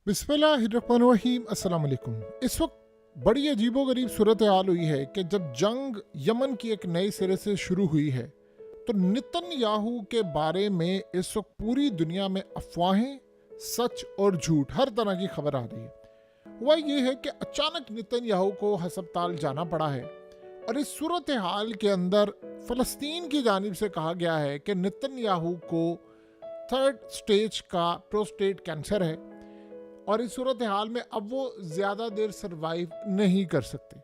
बिस्मिल्लाहिर्रहमानिर्रहीम। अस्सलाम वालेकुम। इस वक्त बड़ी अजीबोगरीब सूरत हाल हुई है कि जब जंग यमन की एक नए सिरे से शुरू हुई है तो नेतन्याहू के बारे में इस वक्त पूरी दुनिया में अफवाहें, सच और झूठ हर तरह की खबर आ रही है। हुआ ये है कि अचानक नेतन्याहू को हस्पताल जाना पड़ा है और इस सूरत हाल के अंदर फ़लस्तीन की जानिब से कहा गया है कि नेतन्याहू को 3rd स्टेज का प्रोस्टेट कैंसर है और इस सूरत हाल में अब वो ज़्यादा देर सरवाइव नहीं कर सकते,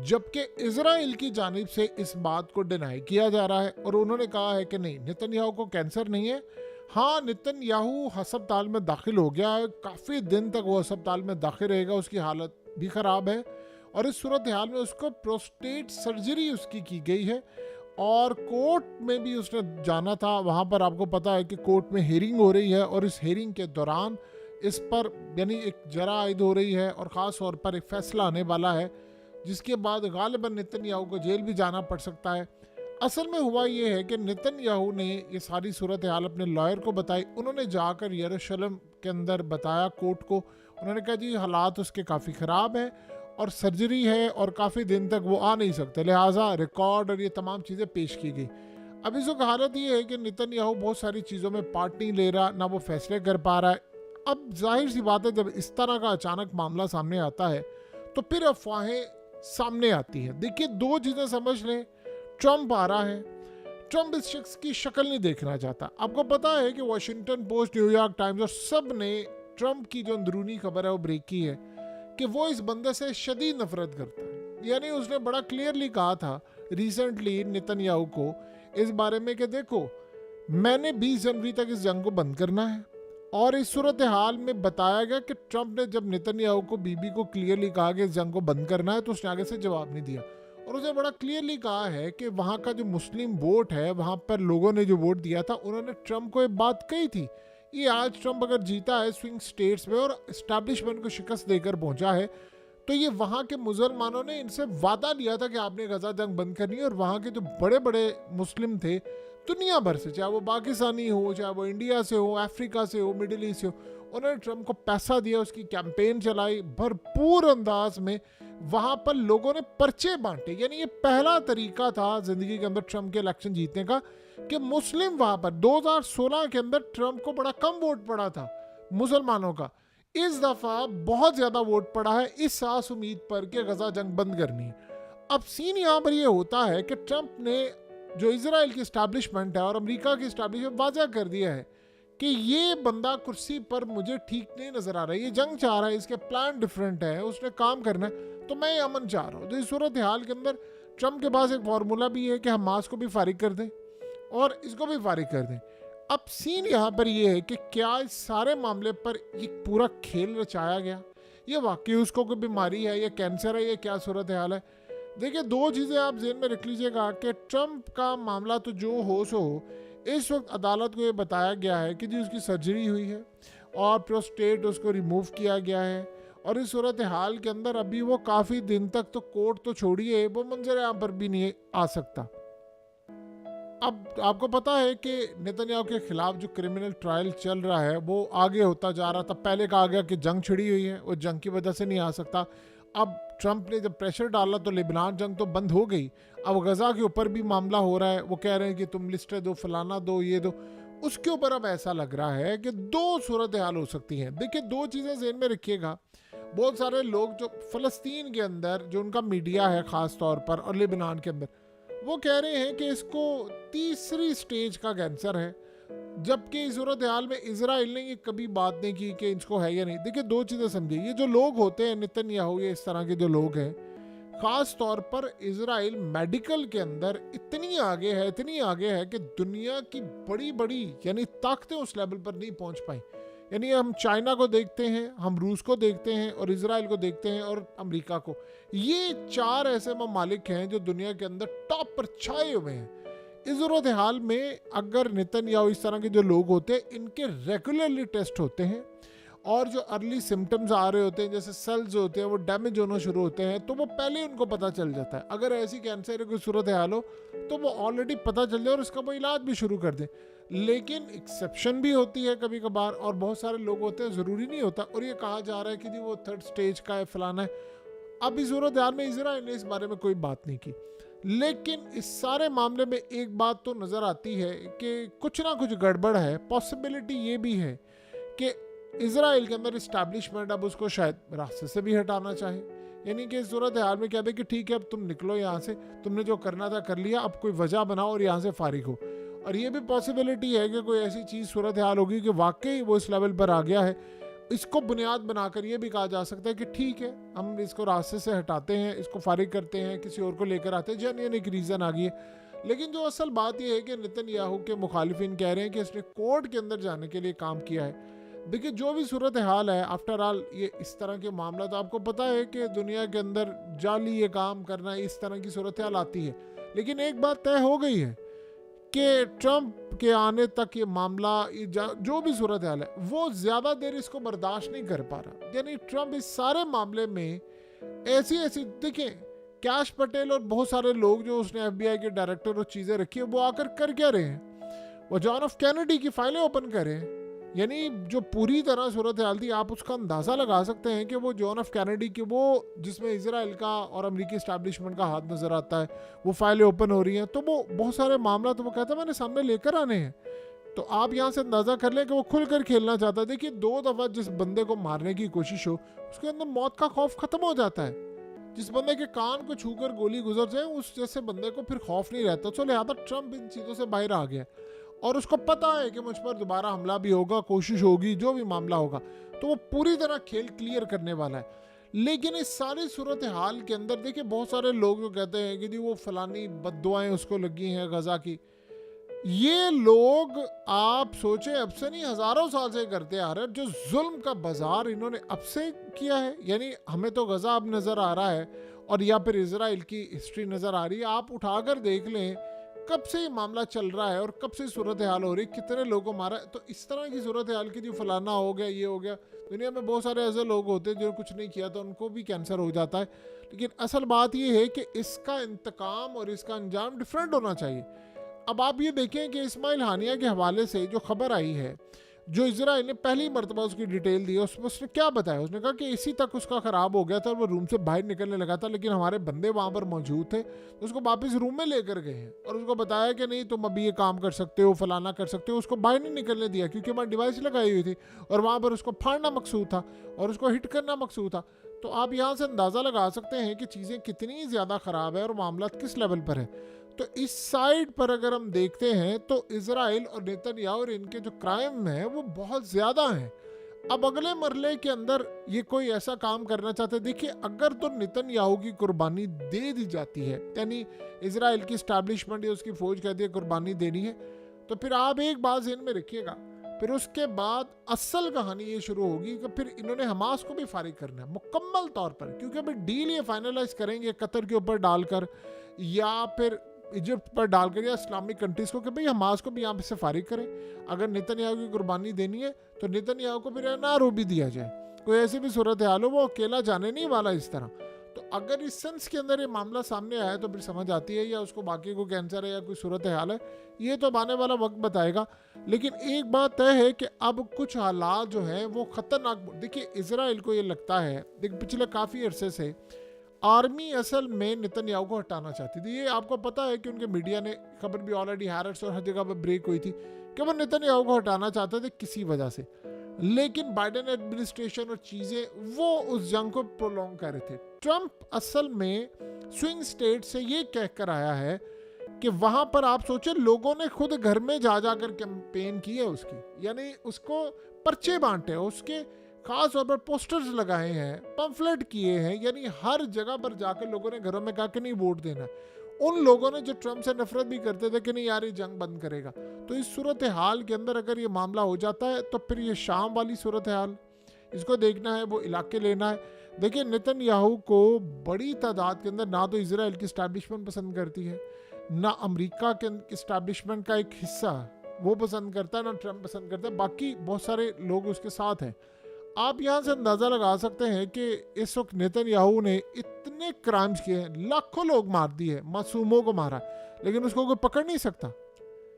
जबकि इजराइल की जानिब से इस बात को डिनाई किया जा रहा है और उन्होंने कहा है कि नहीं, नेतन्याहू को कैंसर नहीं है। हाँ, नेतन्याहू हस्पताल में दाखिल हो गया है, काफ़ी दिन तक वो हस्पताल में दाखिल रहेगा, उसकी हालत भी ख़राब है और इस सूरत हाल में उसको प्रोस्टेट सर्जरी उसकी की गई है और कोर्ट में भी उसने जाना था। वहाँ पर आपको पता है कि कोर्ट में हेयरिंग हो रही है और इस हेयरिंग के दौरान इस पर यानी एक जरा आयद हो रही है और ख़ास तौर पर एक फ़ैसला आने वाला है जिसके बाद गालिबन नेतन्याहू को जेल भी जाना पड़ सकता है। असल में हुआ ये है कि नेतन्याहू ने ये सारी सूरत हाल अपने लॉयर को बताई। उन्होंने जाकर यरूशलेम के अंदर बताया कोर्ट को। उन्होंने कहा जी हालात उसके काफ़ी ख़राब है और सर्जरी है और काफ़ी दिन तक वो आ नहीं सकते, लिहाजा रिकॉर्ड और ये तमाम चीज़ें पेश की गई। अब इस वक्त हालत ये है कि नेतन्याहू बहुत सारी चीज़ों में पार्ट नहीं ले रहा, ना वो फैसले कर पा रहा है। अब जाहिर सी बात है, जब इस तरह का अचानक मामला सामने आता है तो फिर अफवाहें सामने आती हैं। देखिए, दो चीज़ें समझ लें। ट्रंप आ रहा है, ट्रंप इस शख्स की शक्ल नहीं देखना चाहता। आपको पता है कि वॉशिंगटन पोस्ट, न्यूयॉर्क टाइम्स और सब ने ट्रंप की जो अंदरूनी खबर है वो ब्रेक की है कि वो इस बंदे से शदीद नफरत करता है। यानी उसने बड़ा क्लियरली कहा था रिसेंटली नेतन्याहू को इस बारे में कि देखो, मैंने 20 जनवरी तक इस जंग को बंद करना है। और इस सूरत हाल में बताया गया कि ट्रंप ने जब नेतन्याहू को बीबी को क्लियरली कहा कि इस जंग को बंद करना है तो उसने आगे से जवाब नहीं दिया और उसने बड़ा क्लियरली कहा है कि वहाँ का जो मुस्लिम वोट है, वहाँ पर लोगों ने जो वोट दिया था उन्होंने ट्रंप को ये बात कही थी। ये आज ट्रंप अगर जीता है स्विंग स्टेट्स में और इस्टेब्लिशमेंट को शिकस्त देकर पहुंचा है तो ये वहाँ के मुसलमानों ने इनसे वादा लिया था कि आपने गजा जंग बंद करनी है। और वहाँ के जो बड़े बड़े मुस्लिम थे दुनिया भर से, चाहे वो पाकिस्तानी हो, चाहे वो इंडिया से हो, अफ्रीका से हो, मिडिल ईस्ट से हो, उन्होंने ट्रंप को पैसा दिया, उसकी कैंपेन चलाई भरपूर अंदाज में। वहाँ पर लोगों ने पर्चे बांटे। यानी ये पहला तरीका था ज़िंदगी के अंदर ट्रंप के इलेक्शन जीतने का कि मुस्लिम वहाँ पर 2016 के अंदर ट्रंप को बड़ा कम वोट पड़ा था मुसलमानों का। इस दफ़ा बहुत ज़्यादा वोट पड़ा है इस आस उम्मीद पर कि गजा जंग बंद करनी है। अब सीन यहाँ पर ये होता है कि ट्रंप ने जो इजराइल की इस्टेब्लिशमेंट है और अमेरिका की इस्टेब्लिशमेंट वाज़ह कर दिया है कि ये बंदा कुर्सी पर मुझे ठीक नहीं नज़र आ रहा है, ये जंग चाह रहा है, इसके प्लान डिफरेंट है, उसने काम करना है, तो मैं अमन चाह रहा हूँ। तो इस सूरत हाल के अंदर ट्रंप के पास एक फार्मूला भी है कि हमास को भी फारिग कर दें और इसको भी फारिग कर दें। अब सीन यहाँ पर ये है कि क्या इस सारे मामले पर एक पूरा खेल रचाया गया, ये वाकई उसको कोई बीमारी है, ये कैंसर है, ये क्या सूरत हाल है। देखिए, दो चीज़ें आप जेहन में रख लीजिएगा कि ट्रंप का मामला तो जो हो सो हो, इस वक्त अदालत को ये बताया गया है कि जी उसकी सर्जरी हुई है और प्रोस्टेट उसको रिमूव किया गया है और इस सूरत हाल के अंदर अभी वो काफ़ी दिन तक तो कोर्ट तो छोड़िए, वो मंजर यहाँ पर भी नहीं आ सकता। अब आपको पता है कि नेतन्याहू के खिलाफ जो क्रिमिनल ट्रायल चल रहा है वो आगे होता जा रहा था। पहले कहा गया कि जंग छिड़ी हुई है, वो जंग की वजह से नहीं आ सकता। अब ट्रंप ने जब प्रेशर डाला तो लेबनान जंग तो बंद हो गई। अब गजा के ऊपर भी मामला हो रहा है, वो कह रहे हैं कि तुम लिस्टें दो, फलाना दो, ये दो। उसके ऊपर अब ऐसा लग रहा है कि दो सूरत हाल हो सकती हैं। देखिए, दो चीज़ें ज़हन में रखिएगा। बहुत सारे लोग जो फ़लस्तीन के अंदर जो उनका मीडिया है ख़ास तौर पर और लेबनान के अंदर, वो कह रहे हैं कि इसको 3री स्टेज का कैंसर है, जबकि इस सूरत हाल में इजराइल ने ये कभी बात नहीं की कि इसको है या नहीं। देखिए, दो चीज़ें समझिए। ये जो लोग होते हैं नेतन्याहू, ये इस तरह के जो लोग हैं, ख़ास तौर पर इजराइल मेडिकल के अंदर इतनी आगे है, इतनी आगे है कि दुनिया की बड़ी बड़ी यानी ताकतें उस लेवल पर नहीं पहुंच पाई। यानी हम चाइना को देखते हैं, हम रूस को देखते हैं और इजराइल को देखते हैं और अमेरिका को। ये 4 ऐसे ममालिक हैं जो दुनिया के अंदर टॉप पर छाए हुए हैं। इस सूरत हाल में अगर नेतन्याहू इस तरह के जो लोग होते हैं, इनके रेगुलरली टेस्ट होते हैं और जो अर्ली सिम्टम्स आ रहे होते हैं, जैसे सेल्स होते हैं वो डैमेज होना शुरू होते हैं, तो वो पहले उनको पता चल जाता है। अगर ऐसी कैंसर की सूरत हाल हो तो वो ऑलरेडी पता चल जाए और उसका वो इलाज भी शुरू कर दें। लेकिन एक्सेप्शन भी होती है कभी कभार, और बहुत सारे लोग होते हैं, ज़रूरी नहीं होता। और ये कहा जा रहा है कि जी वो थर्ड स्टेज का है, फलाना है। अब इस सूरत हाल में इजराइल ने इस बारे में कोई बात नहीं की, लेकिन इस सारे मामले में एक बात तो नज़र आती है कि कुछ ना कुछ गड़बड़ है। पॉसिबिलिटी ये भी है कि इजराइल के अंदर इस्टेब्लिशमेंट अब उसको शायद रास्ते से भी हटाना चाहे, यानी कि सूरत हाल में कह दे कि ठीक है अब तुम निकलो यहाँ से, तुमने जो करना था कर लिया, अब कोई वजह बनाओ और यहाँ से फारिग हो। और ये भी पॉसिबिलिटी है कि कोई ऐसी चीज़ सूरत हाल होगी कि वाकई वो इस लेवल पर आ गया है। इसको बुनियाद बनाकर ये भी कहा जा सकता है कि ठीक है हम इसको रास्ते से हटाते हैं, इसको फारिग करते हैं, किसी और को लेकर आते हैं, जेन्युइन एक रीज़न आ गई है। लेकिन जो असल बात यह है कि नेतन्याहू के मुखालिफिन कह रहे हैं कि इसने कोर्ट के अंदर जाने के लिए काम किया है। देखिए जो भी सूरत हाल है, आफ्टर ऑल ये इस तरह के मामला तो आपको पता है कि दुनिया के अंदर जाली ये काम करना, इस तरह की सूरत हाल आती है। लेकिन एक बात तय हो गई है कि ट्रंप के आने तक ये मामला, जो भी सूरत हाल है, वो ज़्यादा देर इसको बर्दाश्त नहीं कर पा रहा। यानी ट्रंप इस सारे मामले में ऐसी देखिए, कैश पटेल और बहुत सारे लोग जो उसने FBI के डायरेक्टर और चीज़ें रखी है, वो आकर कर क्या रहे हैं? वो जॉन एफ कैनेडी की फाइलें ओपन कर रहे हैं। यानी जो पूरी तरह सूरत हाल थी, आप उसका अंदाज़ा लगा सकते हैं कि वो जॉन एफ कैनेडी की, वो जिसमें इजराइल का और अमेरिकी एस्टैब्लिशमेंट का हाथ नज़र आता है, वो फाइलें ओपन हो रही हैं। तो वो बहुत सारे मामला तो वो कहता है मैंने सामने लेकर आने हैं। तो आप यहाँ से अंदाज़ा कर लें कि वो खुलकर खेलना चाहता है। देखिए 2 दफ़ा जिस बंदे को मारने की कोशिश हो, उसके अंदर मौत का खौफ ख़त्म हो जाता है। जिस बंदे के कान को छूकर गोली गुजर जाए, उस जैसे बंदे को फिर खौफ नहीं रहता। तो लिहाजा ट्रंप इन चीज़ों से बाहर आ गया और उसको पता है कि मुझ पर दोबारा हमला भी होगा, कोशिश होगी, जो भी मामला होगा, तो वो पूरी तरह खेल क्लियर करने वाला है। लेकिन इस सारी सूरत हाल के अंदर देखिए बहुत सारे लोग जो कहते हैं कि जी वो फलानी बद्दुआएं उसको लगी हैं गजा की। ये लोग आप सोचे अब से नहीं, हज़ारों साल से करते आ रहे हैं। जो जुल्म का बाजार इन्होंने अब से किया है, यानी हमें तो गजा अब नज़र आ रहा है और या फिर इजराइल की हिस्ट्री नज़र आ रही है। आप उठाकर देख लें कब से ये मामला चल रहा है और कब से सूरत हाल हो रही है, कितने लोगों को मारा है। तो इस तरह की सूरत हाल की जो फलाना हो गया, ये हो गया, दुनिया में बहुत सारे ऐसे लोग होते हैं जो कुछ नहीं किया तो उनको भी कैंसर हो जाता है। लेकिन असल बात ये है कि इसका इंतकाम और इसका अंजाम डिफरेंट होना चाहिए। अब आप ये देखें कि इस्माइल हानिया के हवाले से जो खबर आई है, जो इजराइल ने पहली मरतबा उसकी डिटेल दी, उसमें उसने क्या बताया? उसने कहा कि इसी तक उसका ख़राब हो गया था और वो रूम से बाहर निकलने लगा था, लेकिन हमारे बंदे वहाँ पर मौजूद थे तो उसको वापस रूम में लेकर गए हैं और उसको बताया कि नहीं तुम अभी ये काम कर सकते हो, फलाना कर सकते हो। उसको बाहर नहीं निकलने दिया क्योंकि वहाँ डिवाइस लगाई हुई थी और वहाँ पर उसको फाड़ना मकसूद था और उसको हिट करना मकसूद था। तो आप यहाँ से अंदाज़ा लगा सकते हैं कि चीज़ें कितनी ज़्यादा ख़राब है और मामला किस लेवल पर है। तो इस साइड पर अगर हम देखते हैं तो इजराइल और नेतन्याहू और इनके जो क्राइम है वो बहुत ज़्यादा हैं। अब अगले मरले के अंदर ये कोई ऐसा काम करना चाहते हैं, देखिए अगर तो नेतन्याहू की कुर्बानी दे दी जाती है, यानी इजराइल की इस्टेब्लिशमेंट या उसकी फौज कहती है कुर्बानी देनी है, तो फिर आप एक बात ज़हन में रखिएगा, फिर उसके बाद असल कहानी ये शुरू होगी कि फिर इन्होंने हमास को भी फारिग करना है मुकम्मल तौर पर, क्योंकि अभी डील ये फाइनलाइज करेंगे कतर के ऊपर डालकर या फिर इजिप्ट पर डालकर या इस्लामिक कंट्रीज़ को कि भाई हमास को भी यहाँ से फारिग करें। अगर नेतन्याहू की कुर्बानी देनी है तो नेतन्याहू को फिर एनआरओ भी दिया जाए। कोई ऐसी भी सूरत हाल हो, वो अकेला जाने नहीं वाला इस तरह। तो अगर इस सेंस के अंदर ये मामला सामने आया तो फिर समझ आती है या उसको बाकी को कैंसर है या कोई सूरत हाल है, ये तो आने वाला वक्त बताएगा। लेकिन एक बात तय है कि अब कुछ हालात जो हैं वो ख़तरनाक। देखिए इजराइल को ये लगता है, देखिए पिछले काफ़ी अरसे से आर्मी असल में नेतन्याहू को हटाना चाहती थी। ये आपको पता है कि उनके मीडिया ने खबर भी ऑलरेडी हैरेट्स और हर जगह पर ब्रेक हुई थी कि वो नेतन्याहू को हटाना चाहते थे किसी वजह से। लेकिन बाइडेन एडमिनिस्ट्रेशन और चीज़ें वो उस जंग को प्रोलॉन्ग कर रहे थे। ट्रंप असल में स्विंग स्टेट से ये कहकर आया है कि वहाँ पर आप सोचे लोगों ने खुद घर में जा जाकर कैंपेन की है उसकी, यानी उसको पर्चे बांटे, उसके खास तौर पर पोस्टर्स लगाए हैं, पंफलेट किए हैं, यानी हर जगह पर जाकर लोगों ने घरों में कहा कि नहीं वोट देना। उन लोगों ने जो ट्रंप से नफरत भी करते थे कि नहीं यार ये जंग बंद करेगा। तो इस सूरत हाल के अंदर अगर ये मामला हो जाता है तो फिर ये शाम वाली सूरत हाल, इसको देखना है, वो इलाके लेना है। देखिए नेतन्याहू को बड़ी तादाद के अंदर ना तो इजराइल की इस्टेब्लिशमेंट पसंद करती है, ना अमेरिका के इस्टेब्लिशमेंट का एक हिस्सा वो पसंद करता है, ना ट्रंप पसंद करता है, बाकी बहुत सारे लोग उसके साथ हैं। आप यहाँ से अंदाज़ा लगा सकते हैं कि इस वक्त नेतन्याहू ने इतने क्राइम्स किए हैं, लाखों लोग मार दिए, मासूमों को मारा, लेकिन उसको कोई पकड़ नहीं सकता।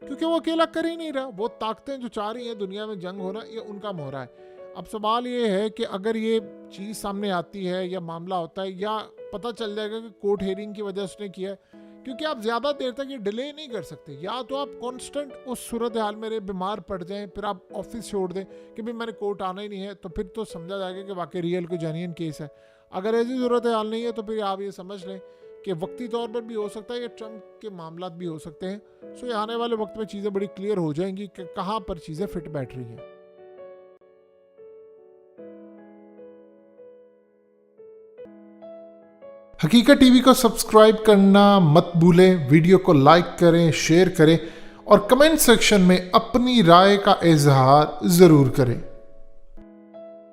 क्योंकि वो अकेला कर ही नहीं रहा। वो ताकतें जो चाह रही हैं दुनिया में जंग होना, ये उनका मोहरा है। अब सवाल ये है कि अगर ये चीज़ सामने आती है या मामला होता है या पता चल जाएगा कि कोर्ट हेयरिंग की वजह से उसने किया है, क्योंकि आप ज़्यादा देर तक ये डिले नहीं कर सकते। या तो आप कांस्टेंट उस सूरत हाल में बीमार पड़ जाएं, फिर आप ऑफिस छोड़ दें कि भाई मैंने कोर्ट आना ही नहीं है, तो फिर तो समझा जाएगा कि वाकई रियल को जेन्युइन केस है। अगर ऐसी सूरत हाल नहीं है तो फिर आप ये समझ लें कि वक्ती तौर पर भी हो सकता है, ये ट्रम्प के मामला भी हो सकते हैं। सो ये आने वाले वक्त में चीज़ें बड़ी क्लियर हो जाएंगी कि कहाँ पर चीज़ें फिट बैठ रही हैं। हकीकत टीवी को सब्सक्राइब करना मत भूलें, वीडियो को लाइक करें, शेयर करें और कमेंट सेक्शन में अपनी राय का इजहार ज़रूर करें।